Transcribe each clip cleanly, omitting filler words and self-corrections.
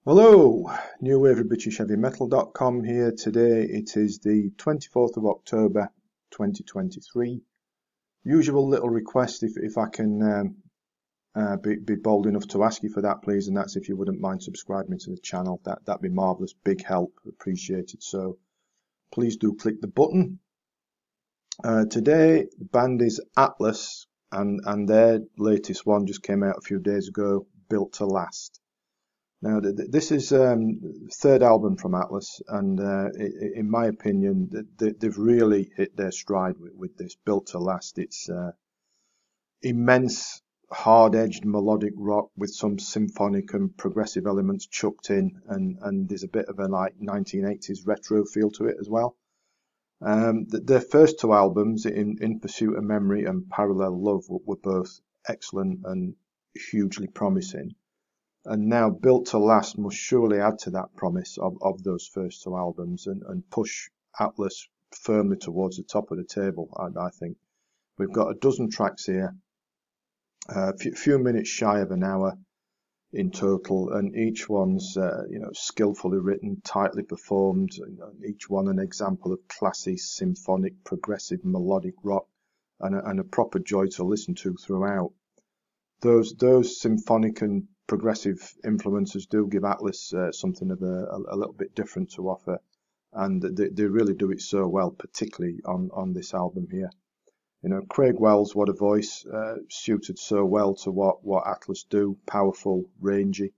Hello, New Wave British Heavy Metal.com here. Today it is the 24th of October 2023. Usual little request if I can be bold enough to ask you for that, please, and that's if you wouldn't mind subscribing to the channel. That'd be marvellous. Big help, appreciated. So please do click the button. Today the band is Atlas, and their latest one just came out a few days ago, Built to Last. Now, this is third album from Atlas, and in my opinion, they've really hit their stride with this Built to Last. It's immense, hard-edged melodic rock with some symphonic and progressive elements chucked in, and there's a bit of a like 1980s retro feel to it as well. Their first two albums, In Pursuit of Memory and Parallel Love, were both excellent and hugely promising. And now Built to Last must surely add to that promise of those first two albums and push Atlas firmly towards the top of the table, I think. We've got a dozen tracks here, a few minutes shy of an hour in total, and each one's skillfully written, tightly performed, each one an example of classy, symphonic, progressive, melodic rock, and a proper joy to listen to throughout. Those symphonic and progressive influences do give Atlas something of a little bit different to offer, and they really do it so well, particularly on this album here. You know, Craig Wells, what a voice, suited so well to what Atlas do, powerful, rangy.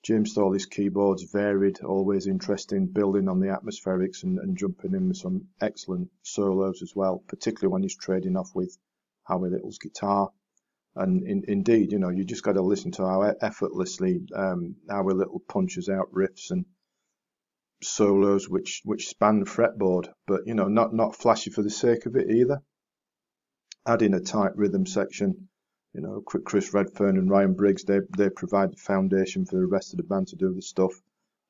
James Thorley's keyboards varied, always interesting, building on the atmospherics and jumping in with some excellent solos as well, particularly when he's trading off with Howie Little's guitar. And indeed, you know, you just got to listen to how effortlessly Howie Little punches out riffs and solos which span the fretboard, but you know, not flashy for the sake of it either. Adding a tight rhythm section, you know, Chris Redfern and Ryan Briggs, they provide the foundation for the rest of the band to do the stuff.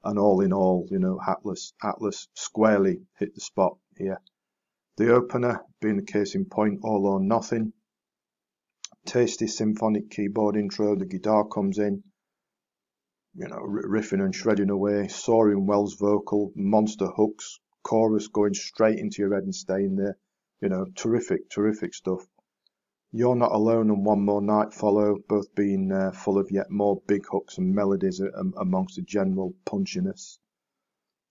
And all in all, you know, Atlas squarely hit the spot here. The opener being the case in point, All or Nothing. Tasty symphonic keyboard intro, the guitar comes in, you know, riffing and shredding away, soaring Wells vocal, monster hooks, chorus going straight into your head and staying there, you know, terrific stuff. You're Not Alone and One More Night follow, both being full of yet more big hooks and melodies amongst the general punchiness.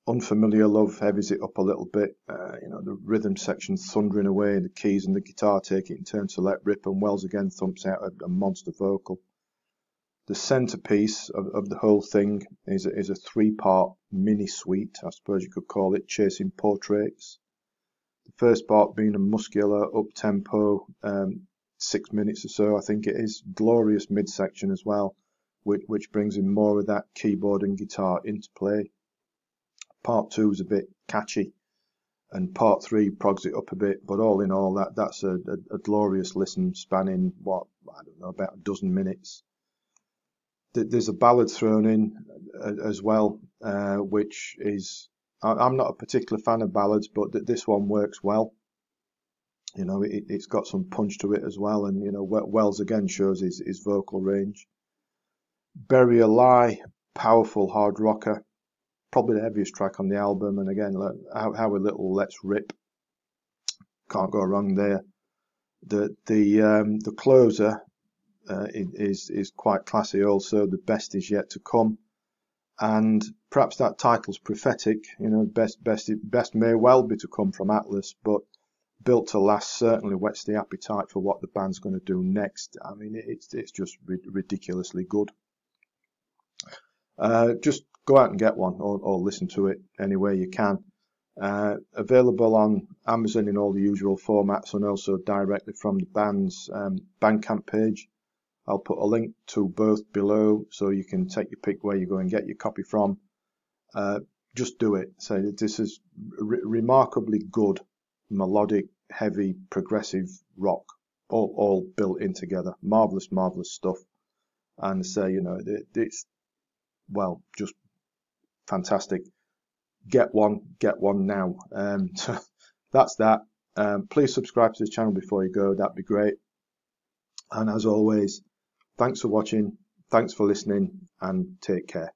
Unfamiliar Love heavies it up a little bit, you know, the rhythm section thundering away, the keys and the guitar take it in turn to let rip, and Wells again thumps out a monster vocal. The centerpiece of the whole thing is a three-part mini suite, I suppose you could call it, Chasing Portraits. The first part being a muscular, up-tempo, 6 minutes or so, I think it is, glorious midsection as well, which brings in more of that keyboard and guitar into play. Part 2 is a bit catchy, and Part 3 progs it up a bit, but all in all, that's a glorious listen spanning, about a dozen minutes. There's a ballad thrown in as well, which is, I'm not a particular fan of ballads, but this one works well. You know, it's got some punch to it as well, and, you know, Wells again shows his vocal range. Bury a Lie, powerful hard rocker. Probably the heaviest track on the album, and again, Howie Little lets rip. Can't go wrong there. The closer is quite classy also. The Best Is Yet to Come, and perhaps that title's prophetic. You know, best may well be to come from Atlas, but Built to Last certainly whets the appetite for what the band's going to do next. I mean, it's just ridiculously good. Just go out and get one, or listen to it any way you can. Available on Amazon in all the usual formats, and also directly from the band's Bandcamp page. I'll put a link to both below, so you can take your pick where you go and get your copy from. Just do it. So this is remarkably good, melodic, heavy, progressive rock, all built in together. Marvelous stuff. And say, you know, it's, well, just fantastic. Get one now. So that's that. Please subscribe to the channel before you go, that'd be great. And as always, thanks for watching, thanks for listening, and take care.